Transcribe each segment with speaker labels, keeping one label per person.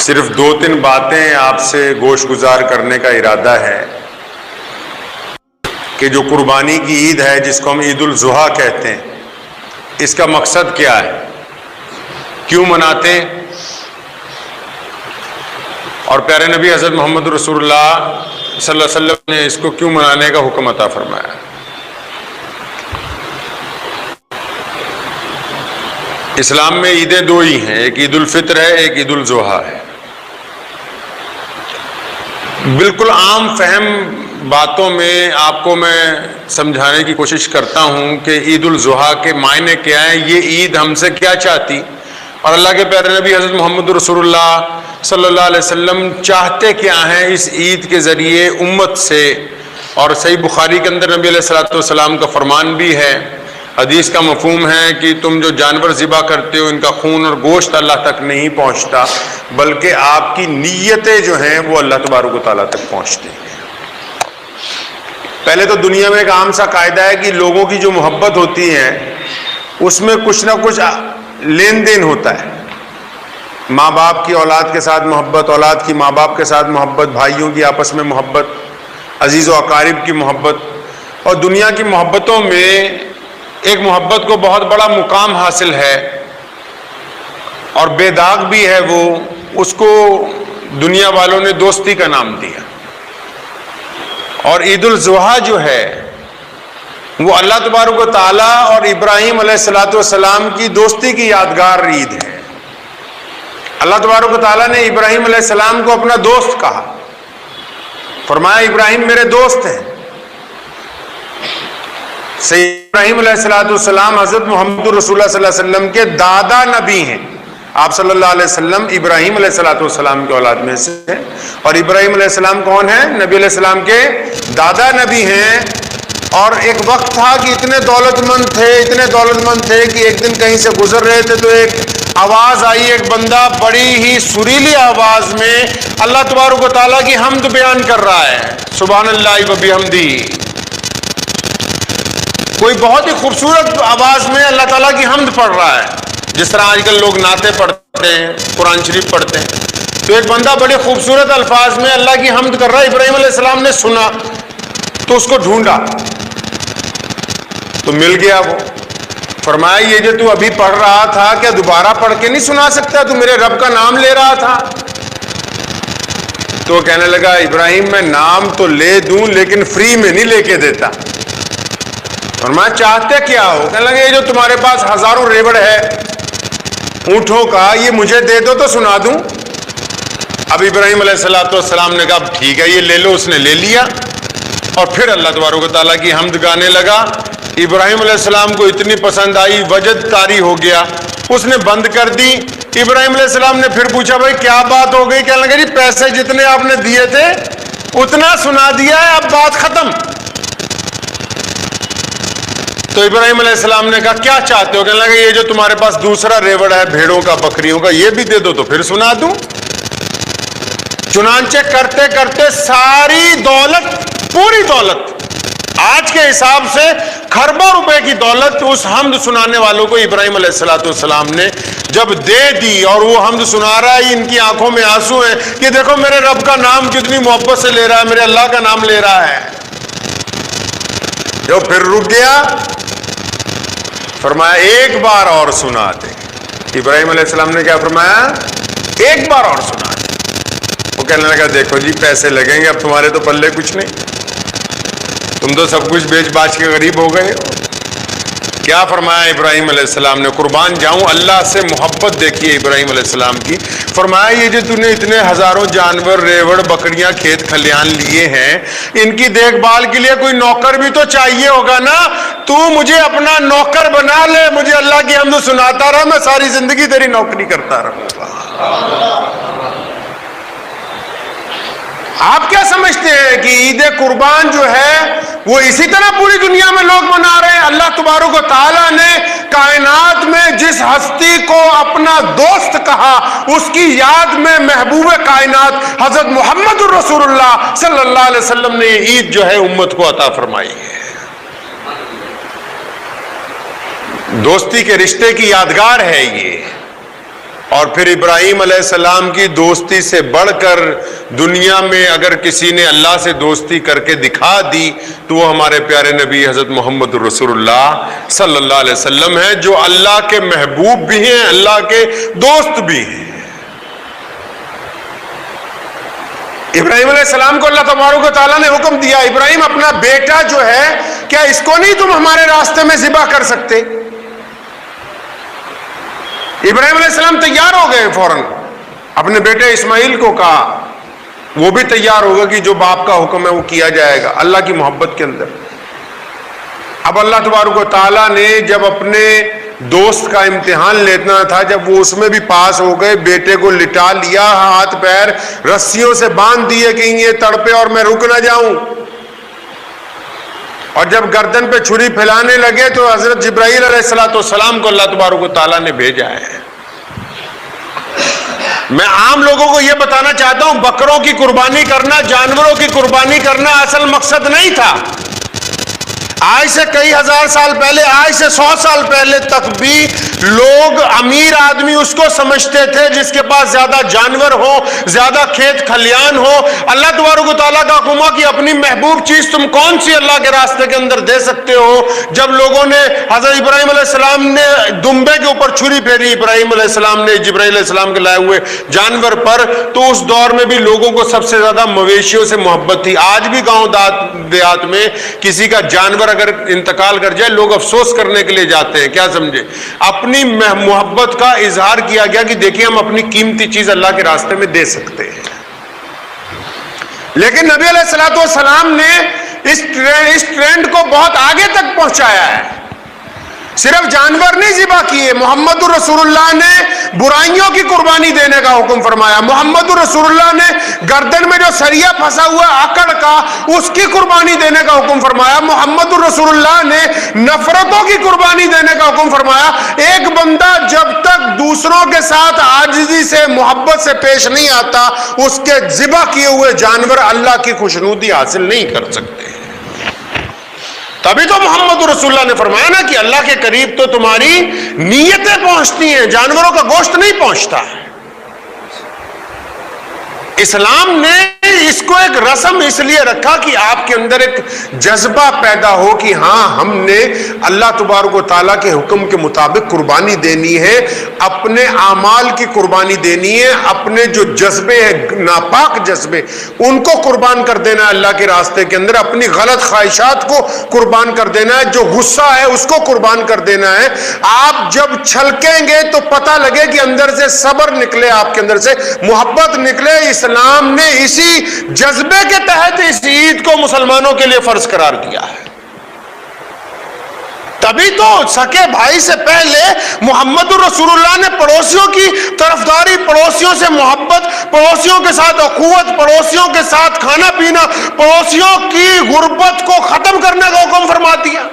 Speaker 1: صرف 2-3 باتیں آپ سے گوش گزار کرنے کا ارادہ ہے کہ جو قربانی کی عید ہے جس کو ہم عید الاضحیٰ کہتے ہیں، اس کا مقصد کیا ہے، کیوں مناتے ہیں، اور پیارے نبی حضرت محمد رسول اللہ صلی اللہ علیہ وسلم نے اس کو کیوں منانے کا حکم عطا فرمایا۔ اسلام میں عیدیں 2 ہی ہیں، ایک عید الفطر ہے، ایک عید الاضحیٰ ہے۔ بالکل عام فہم باتوں میں آپ کو میں سمجھانے کی کوشش کرتا ہوں کہ عید الاضحیٰ کے معنی کیا ہیں، یہ عید ہم سے کیا چاہتی، اور اللہ کے پیارے نبی حضرت محمد رسول اللہ صلی اللہ علیہ وسلم چاہتے کیا ہیں اس عید کے ذریعے امت سے۔ اور صحیح بخاری کے اندر نبی علیہ الصلوۃ والسلام کا فرمان بھی ہے، حدیث کا مفہوم ہے کہ تم جو جانور ذبح کرتے ہو ان کا خون اور گوشت اللہ تک نہیں پہنچتا، بلکہ آپ کی نیتیں جو ہیں وہ اللہ تبارک و تعالیٰ تک پہنچتی ہیں۔ پہلے تو دنیا میں ایک عام سا قاعدہ ہے کہ لوگوں کی جو محبت ہوتی ہے اس میں کچھ نہ کچھ لین دین ہوتا ہے، ماں باپ کی اولاد کے ساتھ محبت، اولاد کی ماں باپ کے ساتھ محبت، بھائیوں کی آپس میں محبت، عزیز و اقارب کی محبت، اور دنیا کی محبتوں میں ایک محبت کو بہت بڑا مقام حاصل ہے اور بے داغ بھی ہے، وہ اس کو دنیا والوں نے دوستی کا نام دیا۔ اور عید الاضحیٰ جو ہے وہ اللہ تبارک و تعالیٰ اور ابراہیم علیہ الصلوۃ والسلام کی دوستی کی یادگار عید ہے۔ اللہ تبارک و تعالیٰ نے ابراہیم علیہ السلام کو اپنا دوست کہا، فرمایا ابراہیم میرے دوست ہیں۔ سید ابراہیم علیہ الصلوۃ والسلام حضرت محمد رسول اللہ صلی اللہ علیہ وسلم کے دادا نبی ہیں۔ آپ صلی اللہ علیہ وسلم ابراہیم علیہ الصلوۃ والسلام کے اولاد میں سے ہیں، اور ابراہیم علیہ السلام کون ہیں؟ نبی علیہ السلام کے دادا نبی ہیں۔ اور ایک وقت تھا کہ اتنے دولت مند تھے کہ ایک دن کہیں سے گزر رہے تھے تو ایک آواز آئی، ایک بندہ بڑی ہی سریلی آواز میں اللہ تبارک و تعالیٰ کی حمد بیان کر رہا ہے، سبحان اللہ و بحمدہ۔ کوئی بہت ہی خوبصورت آواز میں اللہ تعالیٰ کی حمد پڑھ رہا ہے، جس طرح آج کل لوگ نعتیں پڑھتے ہیں، قرآن شریف پڑھتے ہیں، تو ایک بندہ بڑے خوبصورت الفاظ میں اللہ کی حمد کر رہا ہے۔ ابراہیم علیہ السلام نے سنا تو اس کو ڈھونڈا تو مل گیا وہ۔ فرمایا یہ جو تو ابھی پڑھ رہا تھا کیا دوبارہ پڑھ کے نہیں سنا سکتا؟ تو میرے رب کا نام لے رہا تھا۔ تو کہنے لگا ابراہیم میں نام تو لے دوں لیکن فری میں نہیں لے کے دیتا۔ فرمایا چاہتے کیا ہو؟ کہنے لگا یہ جو تمہارے پاس ہزاروں ریوڑ ہے اونٹوں کا، یہ مجھے دے دو تو سنا دوں۔ اب ابراہیم علیہ السلام نے کہا ٹھیک ہے یہ لے لو۔ اس نے لے لیا اور پھر اللہ تبارک و تعالیٰ کی حمد گانے لگا۔ ابراہیم علیہ السلام کو اتنی پسند آئی، وجد طاری ہو گیا، اس نے بند کر دی۔ ابراہیم علیہ السلام نے پھر پوچھا بھائی کیا بات ہو گئی؟ کہنے لگا جی پیسے جتنے آپ نے دیے تھے اتنا سنا دیا ہے، اب بات ختم۔ تو ابراہیم علیہ السلام نے کہا کیا چاہتے ہو؟ کہنے لگا یہ جو تمہارے پاس دوسرا ریوڑ ہے بھیڑوں کا بکریوں کا یہ بھی دے دو تو پھر سنا دوں۔ چنانچہ کرتے کرتے ساری دولت، پوری دولت، آج کے حساب سے کھربوں روپے کی دولت اس حمد سنانے والوں کو ابراہیم علیہ السلام نے جب دے دی، اور وہ حمد سنا رہا ہے، ان کی آنکھوں میں آنسو ہیں کہ دیکھو میرے رب کا نام کتنی محبت سے لے رہا ہے، میرے اللہ کا نام لے رہا ہے۔ جو پھر رک گیا، فرمایا ایک بار اور سنا دے۔ ابراہیم علیہ السلام نے کیا فرمایا؟ ایک بار اور سنا دے۔ وہ کہنے لگا دیکھو جی پیسے لگیں گے، اب تمہارے تو پلے کچھ نہیں، تم تو سب کچھ بیچ باچ کے غریب ہو گئے ہو۔ کیا فرمایا ابراہیم علیہ السلام نے؟ قربان جاؤں اللہ سے محبت دیکھیے ابراہیم علیہ السلام کی۔ فرمایا یہ جو تو نے اتنے ہزاروں جانور، ریوڑ، بکریاں، کھیت کھلیان لیے ہیں، ان کی دیکھ بھال کے لیے کوئی نوکر بھی تو چاہیے ہوگا نا، تو مجھے اپنا نوکر بنا لے، مجھے اللہ کی حمد سناتا رہا، میں ساری زندگی تیری نوکری کرتا رہوں گا۔ آپ کیا سمجھتے ہیں کہ عید قربان جو ہے وہ اسی طرح پوری دنیا میں لوگ منا رہے ہیں؟ اللہ تبارک و تعالیٰ نے کائنات میں جس ہستی کو اپنا دوست کہا، اس کی یاد میں محبوب کائنات حضرت محمد رسول اللہ صلی اللہ علیہ وسلم نے یہ عید جو ہے امت کو عطا فرمائی ہے۔ دوستی کے رشتے کی یادگار ہے یہ۔ اور پھر ابراہیم علیہ السلام کی دوستی سے بڑھ کر دنیا میں اگر کسی نے اللہ سے دوستی کر کے دکھا دی تو وہ ہمارے پیارے نبی حضرت محمد رسول اللہ صلی اللہ علیہ وسلم ہیں، جو اللہ کے محبوب بھی ہیں، اللہ کے دوست بھی ہیں۔ ابراہیم علیہ السلام کو اللہ تبارک و تعالیٰ نے حکم دیا، ابراہیم اپنا بیٹا جو ہے کیا اس کو نہیں تم ہمارے راستے میں ذبح کر سکتے؟ ابراہیم علیہ السلام تیار ہو گئے، فوراً اپنے بیٹے اسماعیل کو کہا، وہ بھی تیار ہوگا کہ جو باپ کا حکم ہے وہ کیا جائے گا اللہ کی محبت کے اندر۔ اب اللہ تبارک و تعالیٰ نے جب اپنے دوست کا امتحان لینا تھا، جب وہ اس میں بھی پاس ہو گئے، بیٹے کو لٹا لیا، ہاتھ پیر رسیوں سے باندھ دیے کہ یہ تڑپے اور میں رک نہ جاؤں، اور جب گردن پہ چھری پھیلانے لگے تو حضرت جبرائیل علیہ السلام کو اللہ تبارک و تعالیٰ نے بھیجا ہے۔ میں عام لوگوں کو یہ بتانا چاہتا ہوں، بکروں کی قربانی کرنا، جانوروں کی قربانی کرنا اصل مقصد نہیں تھا۔ آج سے کئی ہزار سال پہلے، آج سے 100 سال پہلے تک بھی لوگ، امیر آدمی اس کو سمجھتے تھے جس کے پاس زیادہ جانور ہو، زیادہ کھیت کھلیان ہو۔ اللہ تبارک و تعالیٰ کا حکم کہ اپنی محبوب چیز تم کون سی اللہ کے راستے کے اندر دے سکتے ہو؟ جب لوگوں نے حضرت ابراہیم علیہ السلام نے دمبے کے اوپر چھری پھیری، ابراہیم علیہ السلام نے جبرائیل علیہ السلام کے لائے ہوئے جانور پر، تو اس دور میں بھی لوگوں کو سب سے زیادہ مویشیوں سے محبت تھی۔ آج بھی گاؤں دیہات میں کسی کا جانور اگر انتقال کر جائے لوگ افسوس کرنے کے لیے جاتے ہیں، کیا سمجھے؟ اپنی محبت کا اظہار کیا گیا کہ دیکھیں ہم اپنی قیمتی چیز اللہ کے راستے میں دے سکتے ہیں۔ لیکن نبی علیہ السلام نے اس ٹرینڈ کو بہت آگے تک پہنچایا ہے۔ صرف جانور نہیں ذبح کیے، محمد رسول اللہ نے برائیوں کی قربانی دینے کا حکم فرمایا۔ محمد رسول اللہ نے گردن میں جو سریا پھنسا ہوا آکڑ کا، اس کی قربانی دینے کا حکم فرمایا۔ محمد رسول اللہ نے نفرتوں کی قربانی دینے کا حکم فرمایا۔ ایک بندہ جب تک دوسروں کے ساتھ عاجزی سے، محبت سے پیش نہیں آتا، اس کے ذبح کیے ہوئے جانور اللہ کی خوشنودی حاصل نہیں کر سکتے۔ تبھی تو محمد رسول اللہ نے فرمایا نا کہ اللہ کے قریب تو تمہاری نیتیں پہنچتی ہیں، جانوروں کا گوشت نہیں پہنچتا۔ اسلام نے اس کو ایک رسم اس لیے رکھا کہ آپ کے اندر ایک جذبہ پیدا ہو کہ ہاں ہم نے اللہ تبارک و تعالیٰ کے حکم کے مطابق قربانی دینی ہے، اپنے اعمال کی قربانی دینی ہے، اپنے جو جذبے ہیں ناپاک جذبے ان کو قربان کر دینا ہے اللہ کے راستے کے اندر، اپنی غلط خواہشات کو قربان کر دینا ہے، جو غصہ ہے اس کو قربان کر دینا ہے۔ آپ جب چھلکیں گے تو پتہ لگے کہ اندر سے صبر نکلے، آپ کے اندر سے محبت نکلے۔ اسلام نے اسی جذبے کے تحت اس عید کو مسلمانوں کے لیے فرض قرار دیا ہے۔ تبھی تو سکے بھائی سے پہلے محمد رسول اللہ نے پڑوسیوں کی طرفداری، پڑوسیوں سے محبت، پڑوسیوں کے ساتھ اخوت، پڑوسیوں کے ساتھ کھانا پینا، پڑوسیوں کی غربت کو ختم کرنے کا حکم فرما دیا۔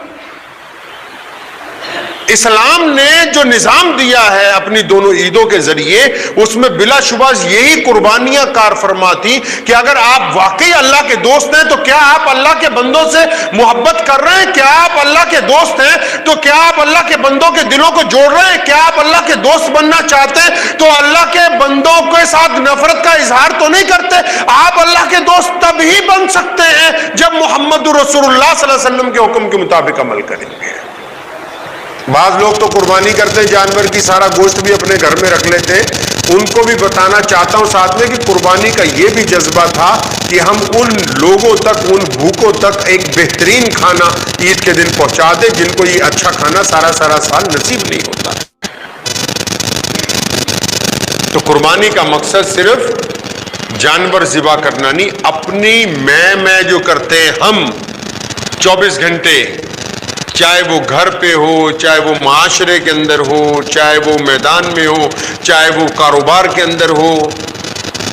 Speaker 1: اسلام نے جو نظام دیا ہے اپنی دونوں عیدوں کے ذریعے، اس میں بلا شبہ یہی قربانیاں کار فرما تھی کہ اگر آپ واقعی اللہ کے دوست ہیں تو کیا آپ اللہ کے بندوں سے محبت کر رہے ہیں؟ کیا آپ اللہ کے دوست ہیں تو کیا آپ اللہ کے بندوں کے دلوں کو جوڑ رہے ہیں؟ کیا آپ اللہ کے دوست بننا چاہتے ہیں تو اللہ کے بندوں کے ساتھ نفرت کا اظہار تو نہیں کرتے؟ آپ اللہ کے دوست تب ہی بن سکتے ہیں جب محمد رسول اللہ صلی اللہ علیہ وسلم کے حکم کے مطابق عمل کریں گے۔ بعض لوگ تو قربانی کرتے ہیں جانور کی، سارا گوشت بھی اپنے گھر میں رکھ لیتے ہیں۔ ان کو بھی بتانا چاہتا ہوں ساتھ میں کہ قربانی کا یہ بھی جذبہ تھا کہ ہم ان لوگوں تک، ان بھوکوں تک ایک بہترین کھانا عید کے دن پہنچا دیں جن کو یہ اچھا کھانا سارا سال نصیب نہیں ہوتا۔ تو قربانی کا مقصد صرف جانور ذبح کرنا نہیں، اپنی میں جو کرتے ہیں ہم 24 گھنٹے، چاہے وہ گھر پہ ہو، چاہے وہ معاشرے کے اندر ہو، چاہے وہ میدان میں ہو، چاہے وہ کاروبار کے اندر ہو،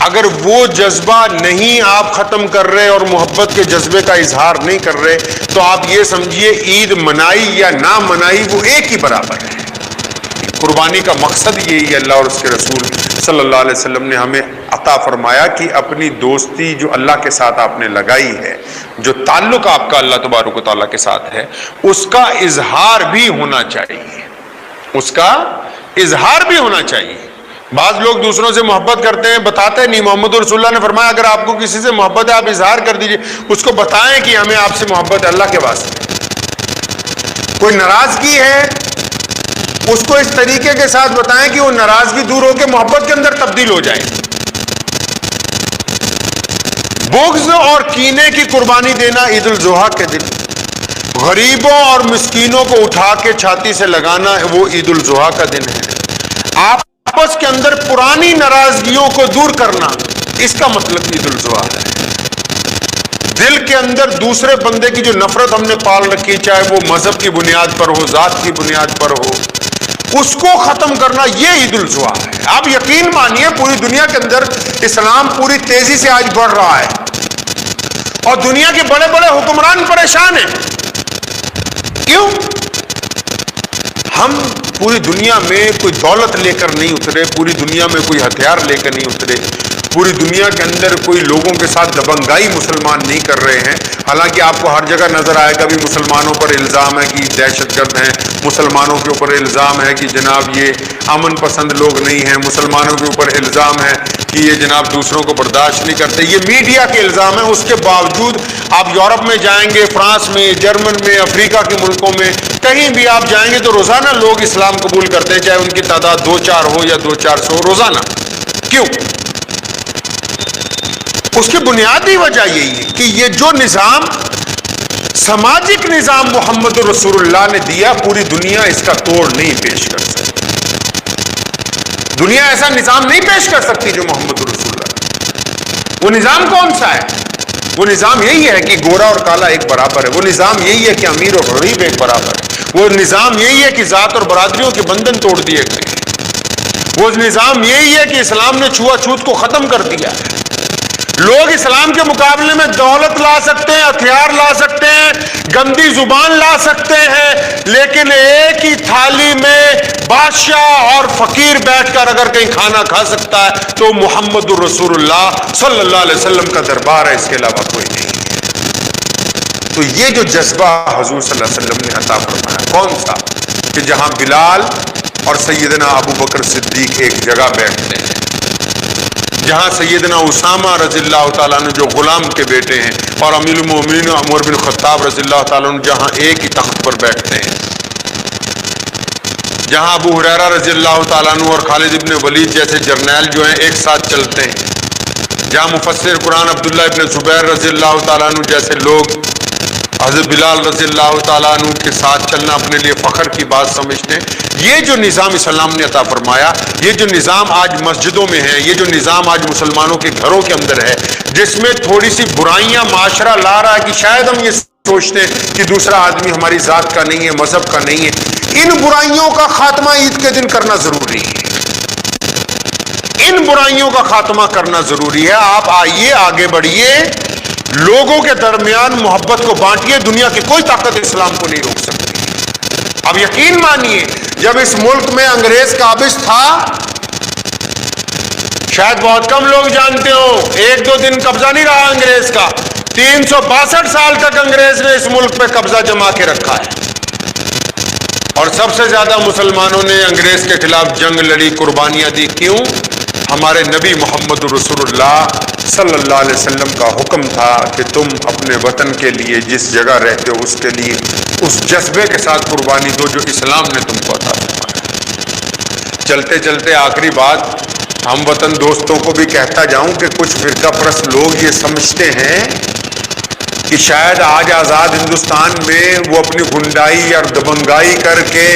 Speaker 1: اگر وہ جذبہ نہیں آپ ختم کر رہے اور محبت کے جذبے کا اظہار نہیں کر رہے تو آپ یہ سمجھیے عید منائی یا نہ منائی وہ ایک ہی برابر ہے۔ قربانی کا مقصد یہی ہے، اللہ اور اس کے رسول صلی اللہ علیہ وسلم نے ہمیں عطا فرمایا کہ اپنی دوستی جو اللہ کے ساتھ آپ نے لگائی ہے، جو تعلق آپ کا اللہ تبارک و تعالیٰ کے ساتھ ہے، اس کا اظہار بھی ہونا چاہیے، اس کا اظہار بھی ہونا چاہیے۔ بعض لوگ دوسروں سے محبت کرتے ہیں، بتاتے نہیں. محمد رسول اللہ نے فرمایا اگر آپ کو کسی سے محبت ہے آپ اظہار کر دیجئے، اس کو بتائیں کہ ہمیں آپ سے محبت ہے اللہ کے واسطے. کوئی ناراضگی ہے اس کو اس طریقے کے ساتھ بتائیں کہ وہ ناراضگی دور ہو کے محبت کے اندر تبدیل ہو جائے. بغض اور کینے کی قربانی دینا عید الاضحیٰ کے دن، غریبوں اور مسکینوں کو اٹھا کے چھاتی سے لگانا وہ عید الاضحیٰ کا دن ہے. آپس کے اندر پرانی ناراضگیوں کو دور کرنا، اس کا مطلب عید الاضحیٰ ہے. دل کے اندر دوسرے بندے کی جو نفرت ہم نے پال رکھی، چاہے وہ مذہب کی بنیاد پر ہو، ذات کی بنیاد پر ہو، اس کو ختم کرنا، یہ عید الاضحیٰ ہے. آپ یقین مانیے پوری دنیا کے اندر اسلام پوری تیزی سے آج بڑھ رہا ہے اور دنیا کے بڑے بڑے حکمران پریشان ہیں. کیوں؟ ہم پوری دنیا میں کوئی دولت لے کر نہیں اترے، پوری دنیا میں کوئی ہتھیار لے کر نہیں اترے، پوری دنیا کے اندر کوئی لوگوں کے ساتھ دبنگائی مسلمان نہیں کر رہے ہیں. حالانکہ آپ کو ہر جگہ نظر آئے گا بھی مسلمانوں پر الزام ہے کہ دہشت گرد ہیں، مسلمانوں کے اوپر الزام ہے کہ جناب یہ امن پسند لوگ نہیں ہیں، مسلمانوں کے اوپر الزام ہے کہ یہ جناب دوسروں کو برداشت نہیں کرتے. یہ میڈیا کے الزام ہے. اس کے باوجود آپ یورپ میں جائیں گے، فرانس میں، جرمن میں، افریقہ کے ملکوں میں، کہیں بھی آپ جائیں گے تو روزانہ لوگ اسلام قبول کرتے ہیں، چاہے ان کی تعداد 2-4 ہو یا 200-400 روزانہ. کیوں؟ اس کی بنیادی وجہ یہی ہے کہ یہ جو نظام، سماجک نظام محمد رسول اللہ نے دیا، پوری دنیا اس کا توڑ نہیں پیش کر سکتی. دنیا ایسا نظام نہیں پیش کر سکتی جو محمد رسول اللہ. وہ نظام کون سا ہے؟ وہ نظام یہی ہے کہ گورا اور کالا ایک برابر ہے. وہ نظام یہی ہے کہ امیر اور غریب ایک برابر ہے. وہ نظام یہی ہے کہ ذات اور برادریوں کے بندھن توڑ دیے گئے. وہ نظام یہی ہے کہ اسلام نے چھوا چھوت کو ختم کر دیا ہے. لوگ اسلام کے مقابلے میں دولت لا سکتے ہیں، ہتھیار لا سکتے ہیں، گندی زبان لا سکتے ہیں، لیکن ایک ہی تھالی میں بادشاہ اور فقیر بیٹھ کر اگر کہیں کھانا کھا سکتا ہے تو محمد الرسول اللہ صلی اللہ علیہ وسلم کا دربار ہے، اس کے علاوہ کوئی نہیں ہے. تو یہ جو جذبہ حضور صلی اللہ علیہ وسلم نے عطا فرمایا، کون سا؟ کہ جہاں بلال اور سیدنا ابو بکر صدیق ایک جگہ بیٹھتے ہیں، جہاں سیدنا اسامہ رضی اللہ تعالیٰ عنہ جو غلام کے بیٹے ہیں اور امیر المومنین عمر بن خطاب رضی اللہ تعالیٰ عنہ جہاں ایک ہی تخت پر بیٹھتے ہیں، جہاں ابو ہریرہ رضی اللہ تعالیٰ عنہ اور خالد ابن ولید جیسے جرنیل جو ہیں ایک ساتھ چلتے ہیں، جہاں مفسر قرآن عبداللہ ابن زبیر رضی اللہ تعالیٰ عنہ جیسے لوگ حضرت بلال رضی اللہ تعالیٰ عنہ کے ساتھ چلنا اپنے لیے فخر کی بات سمجھتے ہیں. یہ جو نظام اسلام نے عطا فرمایا، یہ جو نظام آج مسجدوں میں ہے، یہ جو نظام آج مسلمانوں کے گھروں کے اندر ہے، جس میں تھوڑی سی برائیاں معاشرہ لا رہا ہے کہ شاید ہم یہ سوچتے ہیں کہ دوسرا آدمی ہماری ذات کا نہیں ہے، مذہب کا نہیں ہے، ان برائیوں کا خاتمہ عید کے دن کرنا ضروری ہے. ان برائیوں کا خاتمہ کرنا ضروری ہے. آپ آئیے، آگے بڑھیے، لوگوں کے درمیان محبت کو بانٹیے. دنیا کی کوئی طاقت اسلام کو نہیں روک سکتی. اب یقین مانیے جب اس ملک میں انگریز قابض تھا، شاید بہت کم لوگ جانتے ہو، 1-2 دن قبضہ نہیں رہا انگریز کا. 362 سال تک انگریز نے اس ملک پہ قبضہ جما کے رکھا ہے اور سب سے زیادہ مسلمانوں نے انگریز کے خلاف جنگ لڑی، قربانیاں دی. کیوں؟ ہمارے نبی محمد رسول اللہ صلی اللہ علیہ وسلم کا حکم تھا کہ تم اپنے وطن کے لیے جس جگہ رہتے ہو اس کے لیے اس جذبے کے ساتھ قربانی دو جو اسلام نے تم کو عطا فرمایا. چلتے چلتے آخری بات ہم وطن دوستوں کو بھی کہتا جاؤں کہ کچھ فرقہ پرست لوگ یہ سمجھتے ہیں کہ شاید آج آزاد ہندوستان میں وہ اپنی گنڈائی اور دبنگائی کر کے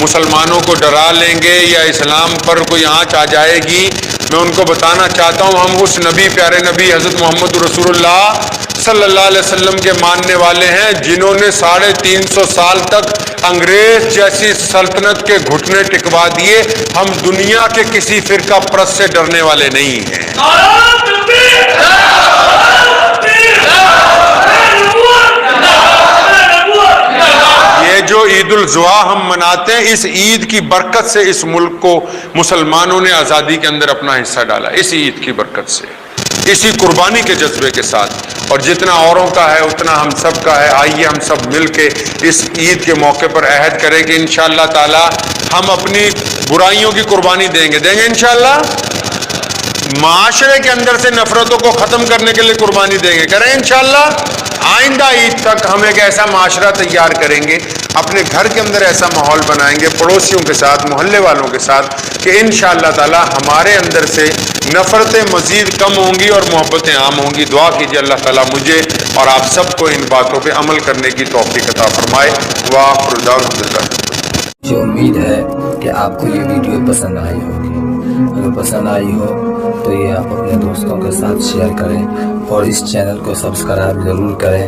Speaker 1: مسلمانوں کو ڈرا لیں گے یا اسلام پر کوئی آنچ آ جائے گی. میں ان کو بتانا چاہتا ہوں ہم اس نبی، پیارے نبی حضرت محمد رسول اللہ صلی اللہ علیہ وسلم کے ماننے والے ہیں جنہوں نے 350 سال تک انگریز جیسی سلطنت کے گھٹنے ٹکوا دیے. ہم دنیا کے کسی فرقہ پرست سے ڈرنے والے نہیں ہیں. یہ جو عید الاضحیٰ ہم مناتے ہیں، اس عید کی برکت سے اس ملک کو مسلمانوں نے آزادی کے اندر اپنا حصہ ڈالا. اس عید کی برکت سے، اسی قربانی کے جذبے کے ساتھ، اور جتنا اوروں کا ہے اتنا ہم سب کا ہے. آئیے ہم سب مل کے اس عید کے موقع پر عہد کریں کہ انشاءاللہ تعالی ہم اپنی برائیوں کی قربانی دیں گے انشاءاللہ. معاشرے کے اندر سے نفرتوں کو ختم کرنے کے لیے قربانی دیں گے, کریں انشاءاللہ. آئندہ عید تک ہم ایک ایسا معاشرہ تیار کریں گے, اپنے گھر کے اندر ایسا ماحول بنائیں گے پڑوسیوں کے ساتھ, محلے والوں کے ساتھ, کہ انشاءاللہ تعالی ہمارے اندر سے نفرتیں مزید کم ہوں گی اور محبتیں عام ہوں گی. دعا کیجیے اللہ تعالیٰ مجھے اور آپ سب کو ان باتوں پہ عمل کرنے کی توفیق عطا فرمائے. وآخر دعوانا
Speaker 2: مجھے امید ہے کہ آپ کو یہ ویڈیو پسند آئی ہوگی. اگر پسند آئی ہو تو یہ آپ اپنے دوستوں کے ساتھ شیئر کریں اور اس چینل کو سبسکرائب ضرور کریں.